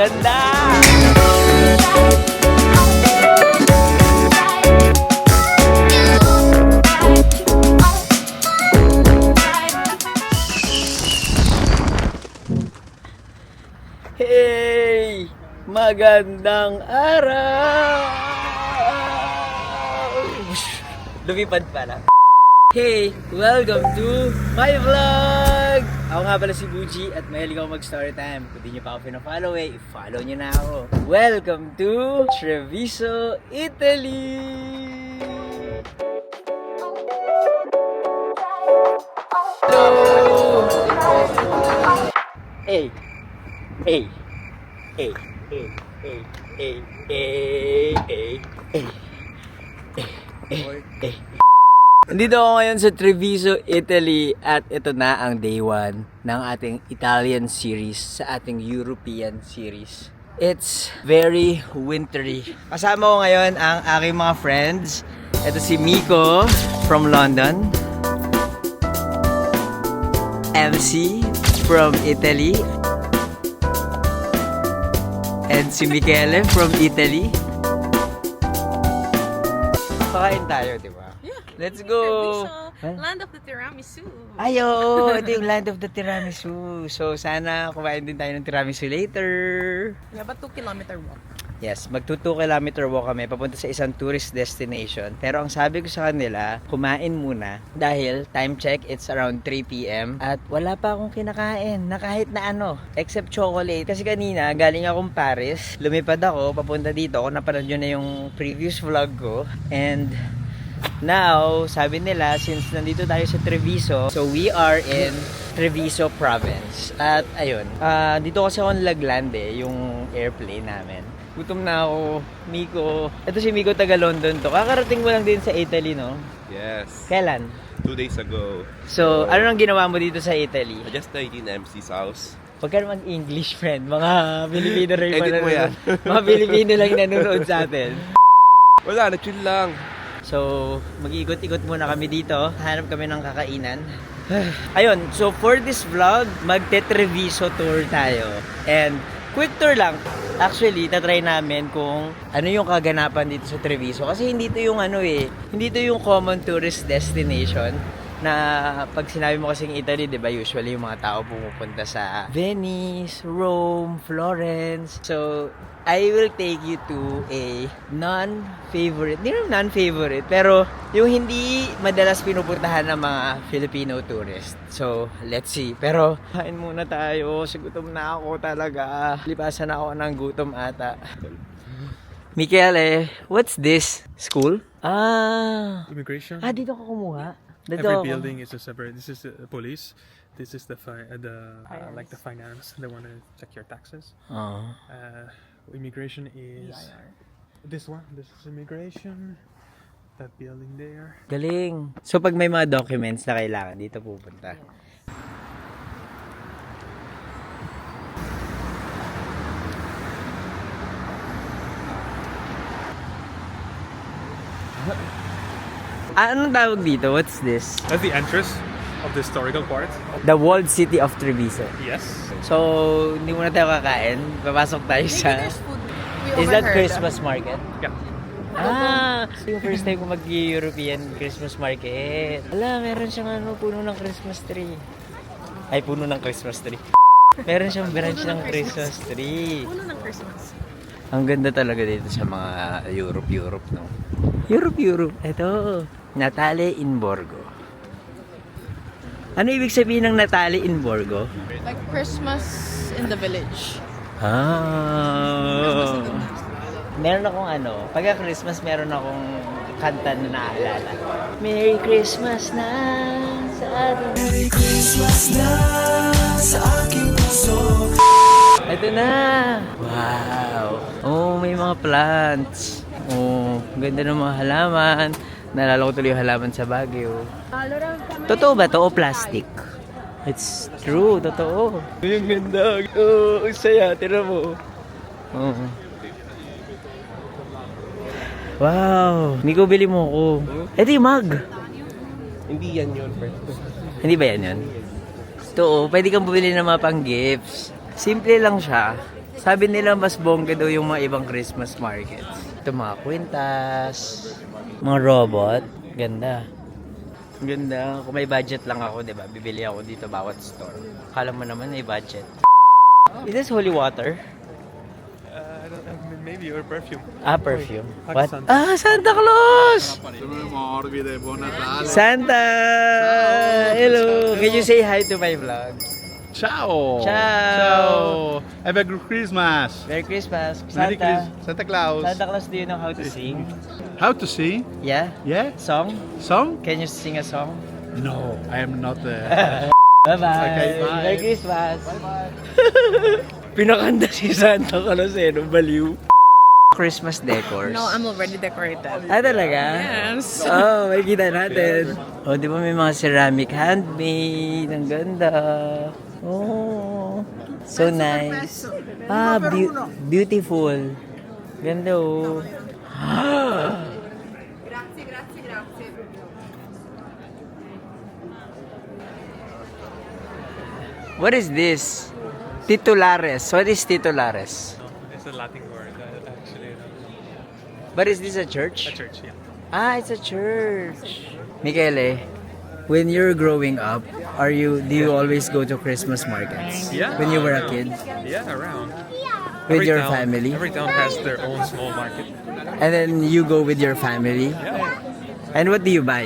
Ganda! Hey! Magandang araw! Lumipad pala. Hey! Welcome to my vlog! Ako nga pala si Buji at mahilig ako mag-story time. Kung di nyo pa ako pina-follow i-follow nyo na ako. Welcome to Treviso, Italy! Hello! Hey! Hey! Hey! Hey! Hey! Hey! Hey! Hey! Hey! Hey! Hey! Nandito ako ngayon sa Treviso, Italy at ito na ang day 1 ng ating Italian series sa ating European series. It's very wintry. Kasama ko ngayon ang aking mga friends. Ito si Miko from London, MC from Italy, and si Michele from Italy. Pakain tayo, di ba? Let's go! Treviso, land of the tiramisu. Ay, oo! Ito yung land of the tiramisu. So, sana kumain din tayo ng tiramisu later. We have a 2-kilometer walk. Yes, magto 2-kilometer walk kami papunta sa isang tourist destination. Pero ang sabi ko sa kanila, kumain muna. Dahil, time check, it's around 3 p.m. At wala pa akong kinakain na kahit na ano, except chocolate. Kasi kanina, galing akong Paris. Lumipad ako, papunta dito. Kung napanood nyo na yung previous vlog ko. And now, sabi nila, since nandito tayo sa Treviso, so we are in Treviso province. At ayun, dito kasi ako nalagland yung airplane namin. Gutom na ako, Miko. Ito si Miko, taga London to. Kakarating mo lang din sa Italy, no? Yes. Kailan? 2 days ago. So, ano nang ginawa mo dito sa Italy? I just stayed in MC's house. Huwag ka naman English, friend. Mga Pilipino rin Edit mo yan. Mga Pilipino lang nanonood sa atin. Wala, na-chill lang. So, mag-iikot-ikot muna kami dito. Hanap kami ng kakainan. Ayun, so for this vlog, magte-Treviso tour tayo. And quick tour lang. Actually, tatry namin kung ano yung kaganapan dito sa Treviso. Kasi hindi to yung hindi to yung common tourist destination na pag sinabi mo kasing Italy, di ba, usually yung mga tao pumupunta sa Venice, Rome, Florence. So, I will take you to a non-favorite, hindi naman non-favorite, pero yung hindi madalas pinupuntahan ng mga Filipino tourist. So, let's see. Pero, kain muna tayo. Gutom na ako talaga. Lipasan ako ng gutom ata. Michele, what's this? School? Immigration. Dito ko kumuha. Dito Every ako. building is a separate. This is the police. This is the like the finance. They want to check your taxes. Immigration is this one. This is immigration. That building there. Galing. So pag may mga documents na kailangan, dito pupunta. Anong tawag dito? What's this? That's the entrance of the historical part. The walled city of Treviso. Yes. So, hindi muna tayo kakain. Papasok tayo Maybe sa... there's food. We Is that overheard. Christmas market? Yeah. Yung first time ko mag-European Christmas market. Meron siyang puno ng Christmas tree. Ay, puno ng Christmas tree. Meron siyang branch ng Christmas tree. Puno ng Christmas. Ang ganda talaga dito sa mga Europe, no? Europe. Ito, Natale in Borgo. Ano ibig sabihin ng Natale in Borgo? Like Christmas in the village. Meron akong pagka Christmas meron akong kanta na naalala. Merry Christmas na sa ating Merry Christmas na sa aking puso. Ito na! Wow! Oh, may mga plants. Oh, ganda ng mga halaman. Naalala ko tuloy yung halaman sa Baguio. Totoo ba to o plastic? It's true, totoo. Yung ganda. Oh, ang saya. Tira mo. Oh. Wow. Miko, bili mo ako. Ito yung mug. Hindi yan yun, friend. Hindi ba yan yun? Ito, pwede kang bumili ng mga pang-gifts. Simple lang siya. Sabi nila mas bongga daw yung mga ibang Christmas markets. Ito mga kwintas, mga robot. Ganda. Ganda. Kung may budget lang ako, di ba? Bibili ako dito bawat store. Akala mo naman may budget. Is this holy water? I don't know, maybe your perfume. Ah, perfume. Like What? Santa. Ah, Santa Claus! Santa! Hello! Can you say hi to my vlog? Ciao! Ciao! Have a good Christmas! Merry Christmas! Merry Santa! Santa Claus! Santa Claus, do you know how to sing? How to sing? Yeah? Yeah? Song? Song? Can you sing a song? No, I am not. Bye-bye! Okay, bye. Merry Christmas! Pinakanda si Santa Claus eh, nung baliw. Christmas decors. No, I'm already decorated. Ah, talaga? Yes. Oh, makikita natin. Oh, di ba may mga ceramic handmade? Ang ganda. Oh, so nice. Ah, beautiful. Ganda oh. What is this? Titulares. What is titulares? It's a Latin word, actually. But is this a church? A church, yeah. Ah, it's a church. Michele, when you're growing up, do you always go to Christmas markets? Yeah. When you were a kid? Yeah, around. With Every your town- family? Every town has their own small market. And then you go with your family? Yeah. And what do you buy?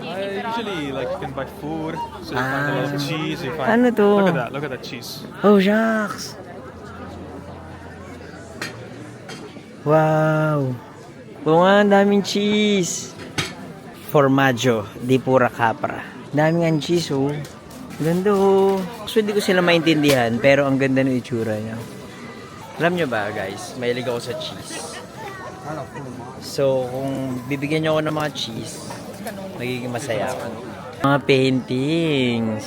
I usually like you can buy food. So you find a lot of cheese. You find. Ano to? Look at that! Look at that cheese. Oh, shucks. Wow. Oo nga, ang daming cheese. Formaggio di pura capra. Daming ang cheese, oh. Ganda, oh. So, hindi ko sila maintindihan, pero ang ganda ng itsura niya. Alam nyo ba, guys, mahilig ako sa cheese. So, kung bibigyan nyo ako ng mga cheese, magiging masaya ako. Mga paintings.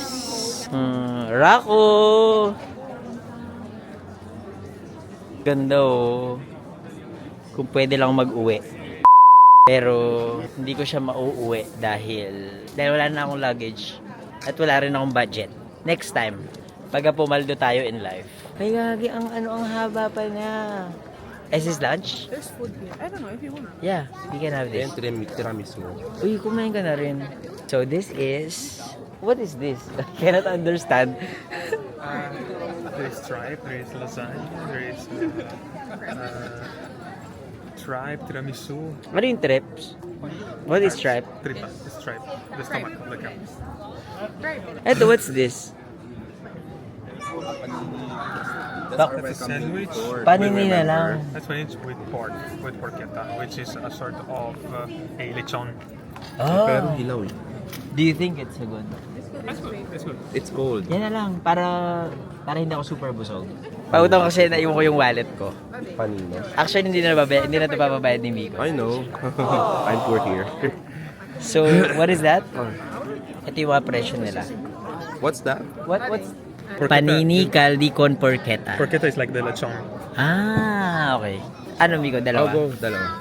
Rako! Ganda, oh. Kung pwede lang mag-uwi. Pero hindi ko siya mauuwi dahil wala na akong luggage at wala rin akong budget. Next time, pagka pumaldo tayo in life. Ay gagi, ang haba pa niya. Is this lunch? There's food here. I don't know if you want. Yeah, we can have this. Tiramisu. Uy, kumain ka na rin. So this is... What is this? I cannot understand. There is tripe. There is lasagna. There is tripe, tiramisu. Ano yung trips? What is tripe? Tripa. It's tripe. The stomach of the cow. Eto, what's this? That's a sandwich. Panini na lang. That's when it's with porchetta, which is a sort of a lechon. Pero Oh. hilaw eh. Do you think it's a good? That's good. It's good. It's cold. Yan na lang, para hindi ako super busog. Pautang kasi naiwan ko yung wallet ko. Panino. Actually, hindi na ito papabayad ni Miko. I know. I'm poor here. So, what is that? Ito yung mga presyo nila. What's that? What's Porchetta. Panini caldi con porchetta. Porchetta is like the lechon. Ah, okay. Ano, Miko? Dalawa? Go. Dalawa.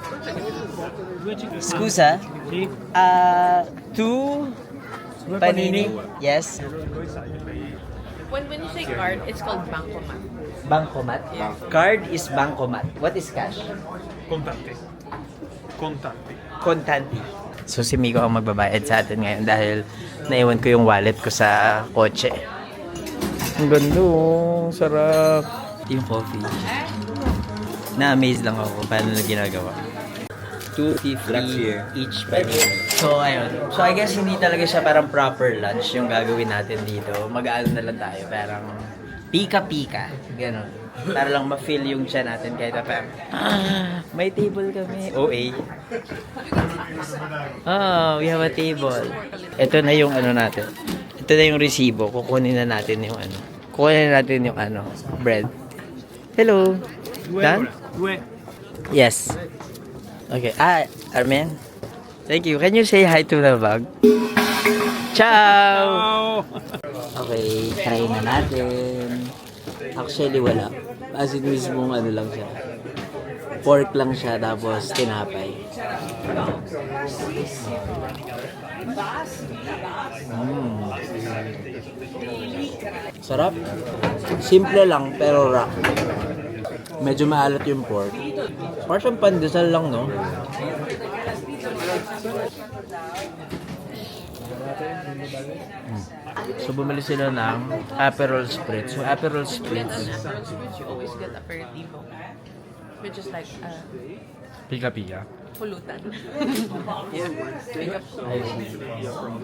Scusa? Two panini? Yes. When you say card, it's called bancomat. Bancomat? Card is bancomat. What is cash? Contante. Contante. Contanti. So si Miko ang magbabayad sa atin ngayon dahil naiwan ko yung wallet ko sa kotse. Ang ganda oh. Sarap. Yung coffee. Na-amaze lang ako kung paano na ginagawa. 250 each panini. So ayun. So I guess hindi talaga siya parang proper lunch yung gagawin natin dito. Mag-aano na lang tayo. Parang pika-pika. Ganon. Para lang ma-fill yung tiyan natin kahit na parang may table kami. OA. Oh, we have a table. Ito na yung ano natin. Ito na yung resibo. Kukunin na natin yung ano. Kukunin na natin yung ano. Bread. Hello. Dan? Yes. Okay. Armen. Thank you. Can you say hi to the vlog? Ciao! Okay, try na natin. Actually, wala. As in mismong ano lang siya. Pork lang siya, tapos tinapay. Sarap. Simple lang, pero rock. Medyo maalat yung pork. Parang siyang pandesal lang, no? So, bumili sila ng Aperol Spritz. So, Aperol Spritz. You always get aperitivo. Which is like Pika-pika. pulutan.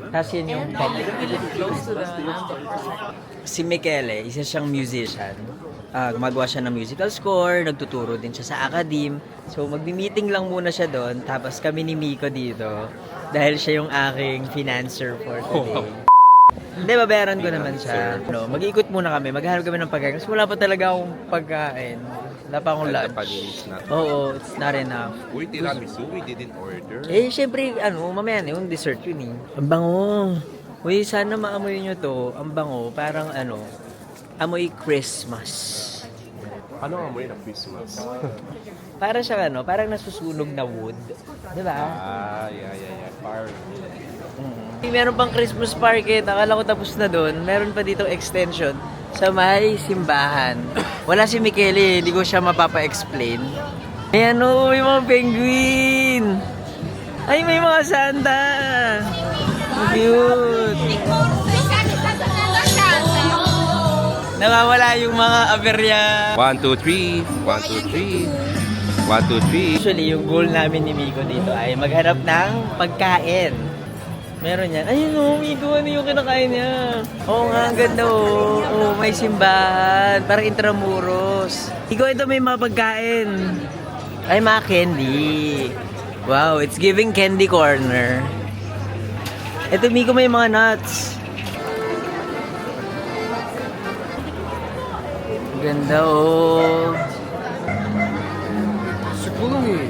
Tapos yun yung Close to the si Michele, isa siyang musician. Gumagawa siya ng musical score, nagtuturo din siya sa academe. So magbi-meeting lang muna siya doon, tapos kami ni Miko dito dahil siya yung aking financer for today. Hindi, babayaran ko naman siya. No, mag-iikot muna kami, maghanap kami ng pagkain. Kasi wala pa talaga akong pagkain. Wala pa akong lunch. Oo, it's not enough. Uy, tiramisu, we didn't order. Eh, syempre, mamaya na yung dessert yun eh. Ang bango. Uy, sana maamoy nyo to. Ang bango, parang amoy Christmas. Ano amoy na Christmas? Para siyang parang nasusunog na wood. Diba? Yeah. Fire. Meron pang Christmas market. Akala ko tapos na doon. Meron pa dito extension sa may simbahan. Wala si Michele, hindi ko siya mapapa-explain. Ayan may mga penguin! Ay, may mga Santa! Cute! Nawawala yung mga aberya. 1, 2, 3. 1, 2, 3. 1, 2, 3. Actually, yung goal namin ni Miko dito ay maghanap ng pagkain. Meron yan. Ayun Miko, ano yung kinakain niya? Oo nga, ang ganda may simbahan. Parang Intramuros. Miko, ito may mga pagkain. Ay, mga candy. Wow, it's giving candy corner. Ito, Miko, may mga nuts. Ganda, Sugoi.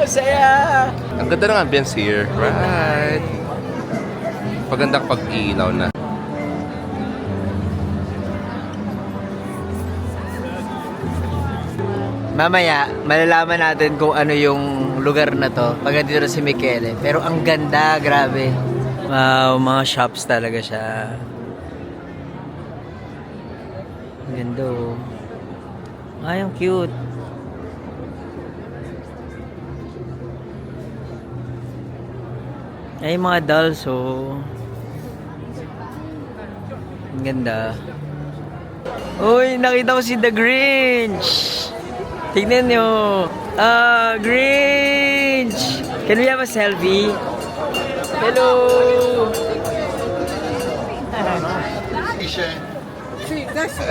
Saya! Ang ganda ng ambience here. Right. Pagandang pag-ilaw na. Mamaya, malalaman natin kung ano yung lugar na to pag dito na si Michele. Pero ang ganda, grabe. Wow, mga shops talaga siya. Ang ganda, Ay, ang cute. Ay, mga dolls, Ang ganda. Uy, nakita ko si The Grinch! Tignan nyo. Grinch! Can we have a selfie? Hello!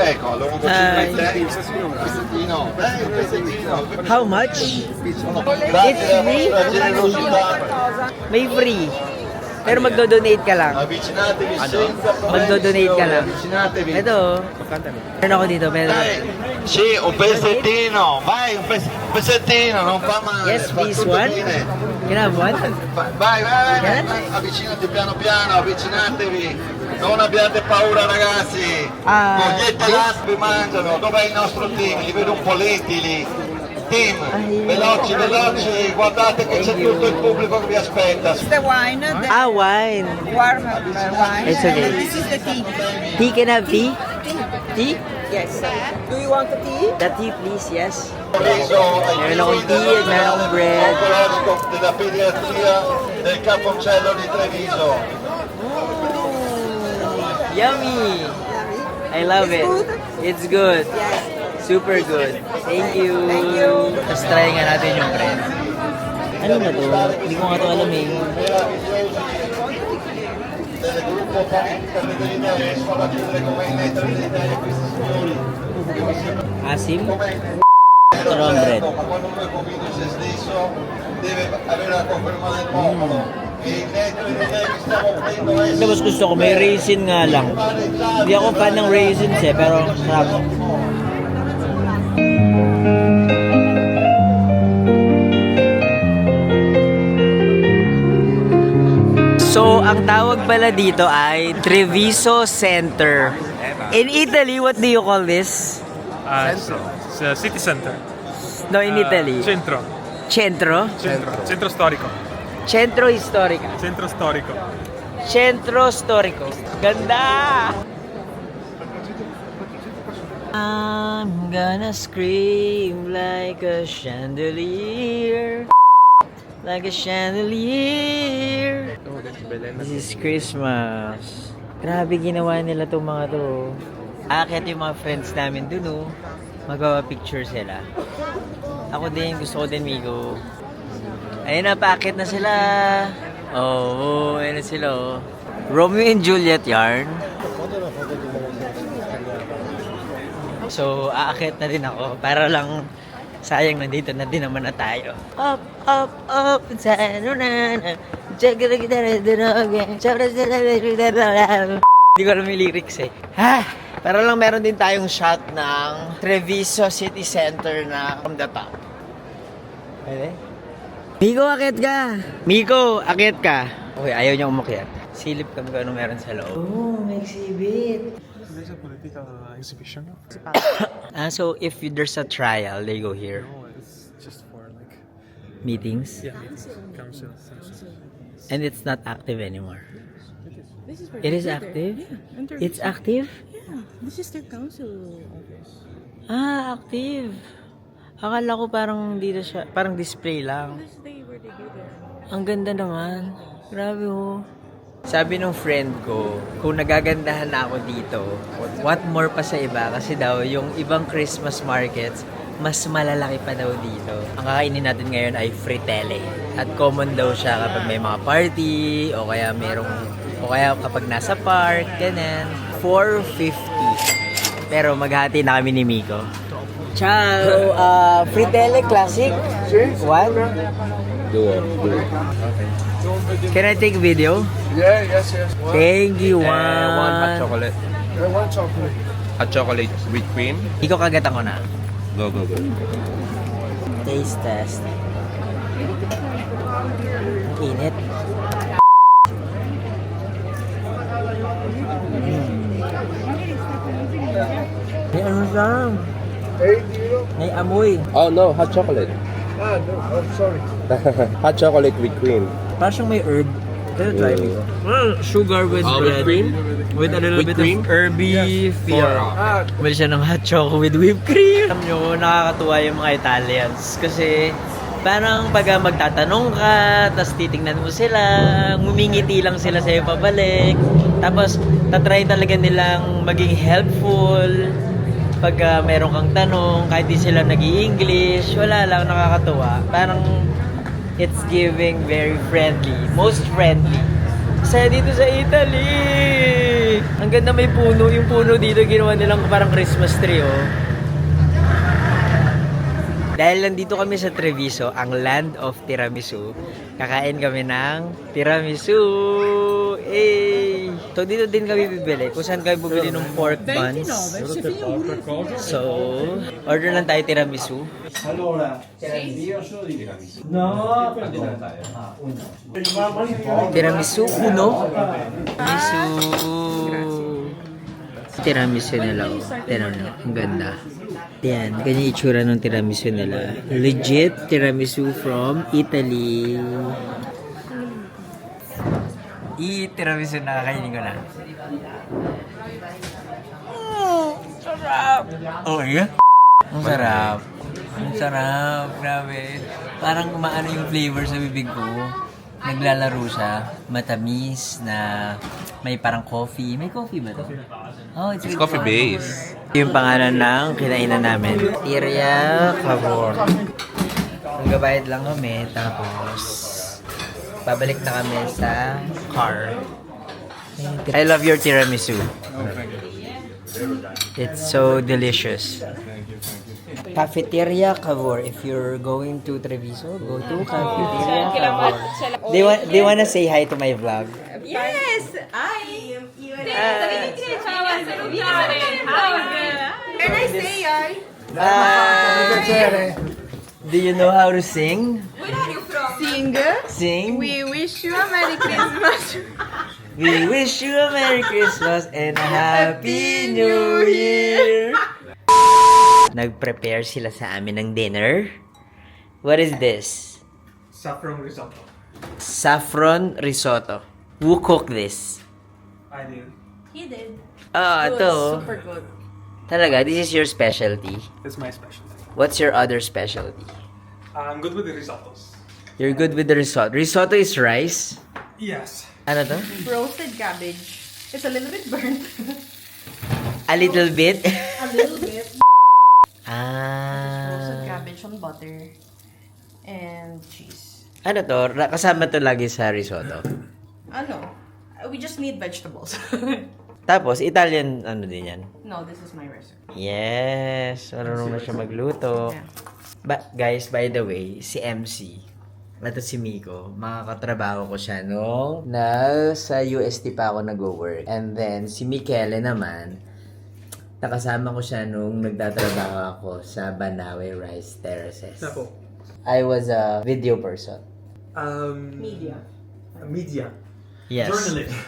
Ecco, lo uso Hi. pezzettino. Un pezzettino. How much? Grazie It's free? per la generosità. May free. Pero magdo-donate ka lang. Avvicinatevi senza Magdo-donate ka lang. Avvicinatevi. Ito. Meron ako dito, pero... Sì, un pezzettino. Vai, un pezzettino, non fa male. Yes, fa please, tutto one. bene. Can I have one? Vai. Yes. Avvicinati piano piano, avvicinatevi. Non abbiate paura ragazzi. Cogliete l'asp e mangiano. Dov'è il nostro team? Li vedo un po' lenti lì. Team, veloci, guardate che c'è tutto il pubblico che vi aspetta. The wine, the Wine. warm wine. It's okay. This is the tea. Tea, can I have tea? Tea? Yes. Do you want the tea? The tea, please, yes. Meron Meron akong tea, meron akong bread. della pediatria del Caponcello di Treviso. Yummy! I love it. It's good. Super good. Thank you. Thank you. Tapos try nga natin yung bread. Ano na to? Hindi ko nga to alam eh. Del gruppo per vedere riescono a chiudere come in lettere d'Italia questi signori. Asim? Strong bread. Ma quando lui è convinto in se stesso deve avere la conferma del popolo. E il netto di idee che stiamo aprendo Ito mas gusto ko, may raisin nga lang. Hindi ako fan ng raisins pero sarap. So, ang tawag pala dito ay Treviso Center. In Italy, what do you call this? It's city center. No, in Italy. Centro. Centro? Centro storico. Centro Historica. Centro storico. Centro Storico. Ganda! I'm gonna scream like a chandelier. Like a chandelier. This is Christmas. Grabe ginawa nila itong mga to. Akit yung mga friends namin dun, oh. Magawa-picture sila. Ako din, gusto ko din, Migo. Ayun na, paakit na sila. Oh, ayun na sila, oh. Romeo and Juliet yarn. So, aakit na din ako para lang sayang nandito na din naman na tayo. Up, up, up, sana na na. Hindi ko alam yung lyrics eh. Ha! Para lang meron din tayong shot ng Treviso City Center na from the top. Pwede? Miko, akit ka! Miko, akit ka! Okay, ayaw niya umakyat. Silip kami kung ano meron sa loob. Oh, may exhibit. There's a political exhibition. So if there's a trial, they go here. No, it's just for like Meetings. it's council. And it's not active anymore. This is It is active? It's active? Yeah, this is their council office. Ah, active. Akala ko parang dito siya, parang display lang. This day where they do their... Ang ganda naman. Grabe oh. Sabi nung friend ko, kung nagagandahan na ako dito, what more pa sa iba? Kasi daw, yung ibang Christmas markets, mas malalaki pa daw dito. Ang kakainin natin ngayon ay fritelle. At common daw siya kapag may mga party, o kaya kapag nasa park, ganun. 450. Pero maghati na kami ni Miko. Ciao! Fritelle Classic? Sure. What? Do it. Can I take video? Yeah, yes. Thank you, One hot one. chocolate. One chocolate. Hot chocolate with cream. Ikaw kagatan ko na. Go. Taste test. Ang init. May ano siya? May amoy. Oh no, hot chocolate. No, I'm sorry. Hot chocolate with cream. Parang siyang may herb. Pero try mo. Sugar with Oh, with bread. cream? With a little With bit cream? of herby feel. Bili siya ng hot choco with whipped cream. Alam nyo, nakakatuwa yung mga Italians. Kasi parang pag magtatanong ka, tapos titingnan mo sila, ngumingiti lang sila sa'yo pabalik. Tapos, tatry talaga nilang maging helpful. Pag meron kang tanong, kahit di sila nag-i-English, wala lang, nakakatuwa. Parang, it's giving very friendly. Most friendly. Kasi dito sa Italy! Ang ganda may puno. Yung puno dito, ginawa nilang parang Christmas tree, oh. Dahil nandito kami sa Treviso, ang land of tiramisu, kakain kami ng tiramisu! Hey! So dito din kami bibili. Kung saan kami bibili ng pork buns. So, order lang tayo tiramisu. No! Tiramisu uno. Tiramisu nila. Oh. Tignan nyo, ang ganda. Yan, ganyan itsura ng tiramisu nila. Legit tiramisu from Italy. Tiramisu na kakainin ko na. Sarap! Oh, yeah? Ang sarap. Ang sarap. Grabe. Parang umaano yung flavor sa bibig ko. Naglalaro siya. Matamis na may parang coffee. May coffee ba to? Oh, it's It's with coffee base. yung pangalan ng kinainan namin. Tiria Cavor. Magbabayad lang kami, tapos babalik na kami sa car. I love your tiramisu. It's so delicious. Cafeteria Cavour. If you're going to Treviso, go to Cafeteria Cavour. They wanna say hi to my vlog. Yes! Ay! Can I say ay? Do you know how to sing? Sing. Sing. We wish you a Merry Christmas. We wish you a Merry Christmas and a Happy New Year! Nag-prepare sila sa amin ng dinner. What is this? Saffron risotto. Saffron risotto. Who cooked this? I did. He did. Ah, ito. Super good. Talaga, this is your specialty. It's my specialty. What's your other specialty? I'm good with the risottos. You're good with the risotto. Risotto is rice. Yes. Ano to? Roasted cabbage. It's a little bit burnt. A little bit? A little bit. Ah. Roasted cabbage on butter. And cheese. Ano to? Kasama to lagi sa risotto. Ano? We just need vegetables. Tapos, Italian ano din yan? No, this is my recipe. Yes, marunong na siya magluto. Yeah. Guys, by the way, si MC, ito si Miko, makakatrabaho ko siya nung nasa UST pa ako nag-work. And then, si Michele naman, nakasama ko siya nung nagtatrabaho ako sa Banawe Rice Terraces. Ako. I was a video person. Media. Media. Yes.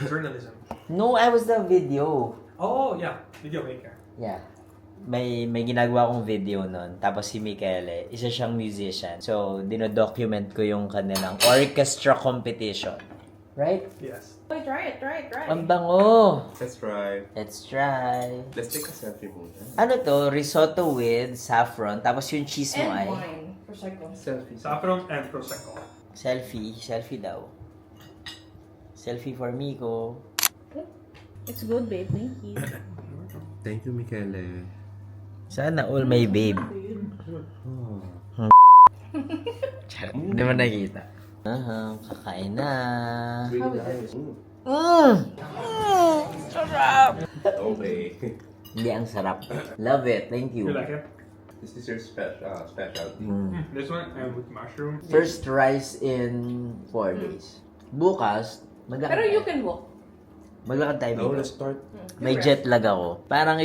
Journalism. No, I was the video. Oh, yeah. Video maker. Yeah. May ginagawa akong video nun. Tapos si Michele, isa siyang musician. So, dinodocument ko yung kanilang orchestra competition. Right? Yes. Wait, try it. Ang bango! Let's try. Let's try. Let's take a selfie muna. Ano to? Risotto with saffron. Tapos yung cheese mo And ay... wine. Prosecco. Selfie. Saffron and prosecco. Selfie. Selfie daw. Selfie for Miko. It's good, babe. Thank you. Thank you, Michele. Sana all my babe. Charot. Hindi mo nakita. Kakain na. Sarap! Okay. Hindi, ang sarap. Love it. Thank you. You like it? This is your specialty. This one and with mushroom. First rice in 4 days. Bukas, Pero you can walk. maglakad tayo Now, dito. let's start. May jet lag ako. Parang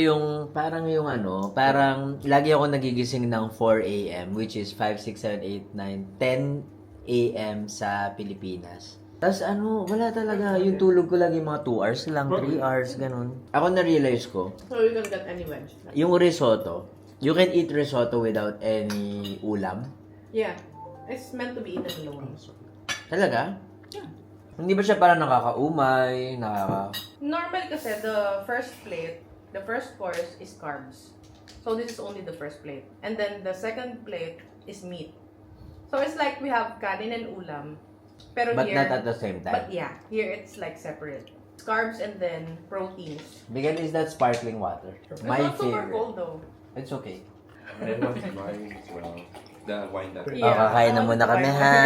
lagi ako nagigising ng 4 a.m. which is 5, 6, 7, 8, 9, 10 a.m. sa Pilipinas. Tapos wala talaga. Yung tulog ko lagi mga 2 hours lang, 3 hours, ganun. Ako na-realize ko, So you can get any veg. yung risotto, you can eat risotto without any ulam. Yeah. It's meant to be eaten alone. Talaga? Yeah. Hindi ba siya parang nakakaumay, Normal kasi the first course is carbs. So this is only the first plate. And then the second plate is meat. So it's like we have kanin and ulam. Pero But here, not at the same But time. yeah, here it's like separate. It's carbs and then proteins. Because is that sparkling water? My It's not super favorite. cold though. It's okay. I want wine as well. The wine that. kakain na I want muna kami, wine. ha?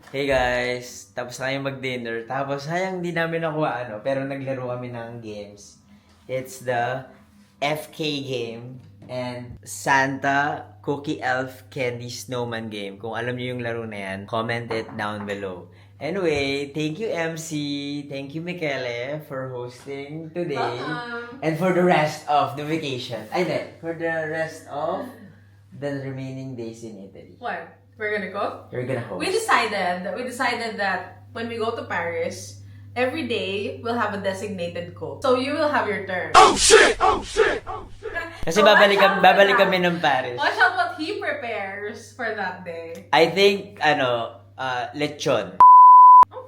Hey guys, tapos na kayo mag-dinner. Tapos sayang di namin nakuha pero naglaro kami ng games. It's the FK game and Santa Cookie Elf Candy Snowman game. Kung alam niyo yung laro na yan, comment it down below. Anyway, thank you MC, thank you Michele for hosting today. And for the rest of the vacation. For the rest of the remaining days in Italy. What? We're gonna cook? You're gonna host. We decided that when we go to Paris, every day we'll have a designated cook. So you will have your turn. Kasi So babalik watch out for kami that. ng Paris. Watch out what he prepares for that day. I think, lechon.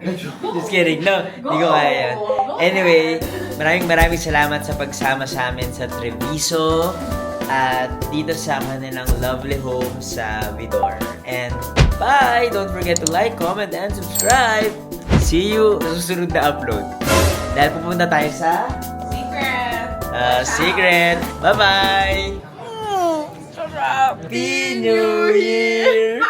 Just kidding. No, hindi ko kaya yan. Go Anyway, ahead. maraming salamat sa pagsama sa amin sa Treviso at dito sa kanilang lovely home sa Vidor. And bye! Don't forget to like, comment, and subscribe! See you sa susunod na upload. Dahil pupunta tayo sa secret. Bye-bye! Happy New Year!